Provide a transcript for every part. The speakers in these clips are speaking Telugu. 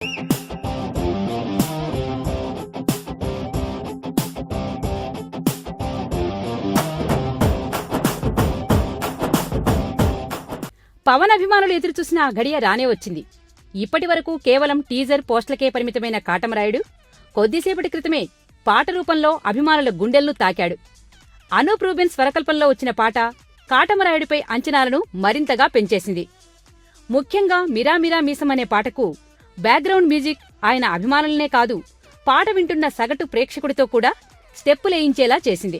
పవన్ అభిమానులు ఎదురుచూసిన ఆ ఘడియ రానే వచ్చింది. ఇప్పటివరకు కేవలం టీజర్ పోస్టులకే పరిమితమైన కాటమరాయుడు కొద్దిసేపటి క్రితమే పాట రూపంలో అభిమానుల గుండెలను తాకాడు. అనూప్ రూబెన్స్ స్వరకల్పంలో వచ్చిన పాట కాటమరాయుడిపై అంచనాలను మరింతగా పెంచేసింది. ముఖ్యంగా మిరా మిరా మీసం అనే పాటకు బ్యాక్గ్రౌండ్ మ్యూజిక్ ఆయన అభిమానులనే కాదు, పాట వింటున్న సగటు ప్రేక్షకుడితో కూడా స్టెప్పులేయించేలా చేసింది.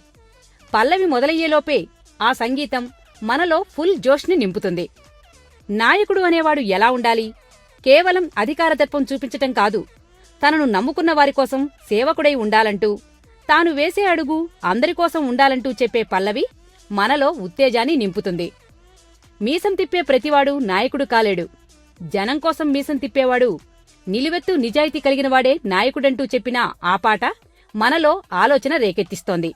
పల్లవి మొదలయ్యేలోపే ఆ సంగీతం మనలో ఫుల్ జోష్ని నింపుతుంది. నాయకుడు అనేవాడు ఎలా ఉండాలి? కేవలం అధికారదర్పం చూపించటం కాదు, తనను నమ్ముకున్న వారికోసం సేవకుడై ఉండాలంటూ, తాను వేసే అడుగు అందరికోసం ఉండాలంటూ చెప్పే పల్లవి మనలో ఉత్తేజాన్ని నింపుతుంది. మీసం తిప్పే ప్రతివాడు నాయకుడు కాలేడు, జనం కోసం మీసం తిప్పేవాడు నిలువెత్తు నిజాయితీ కలిగినవాడే నాయకుడంటూ చెప్పిన ఆ పాట మనలో ఆలోచన రేకెత్తిస్తోంది.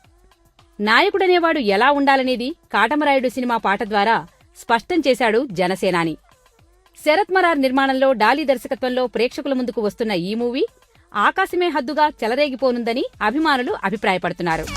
నాయకుడనేవాడు ఎలా ఉండాలనేది కాటమరాయుడు సినిమా పాట ద్వారా స్పష్టం చేశాడు జనసేనాని. శరత్ మరార్ నిర్మాణంలో డాలీ దర్శకత్వంలో ప్రేక్షకుల ముందుకు వస్తున్న ఈ మూవీ ఆకాశమే హద్దుగా చెలరేగిపోనుందని అభిమానులు అభిప్రాయపడుతున్నారు.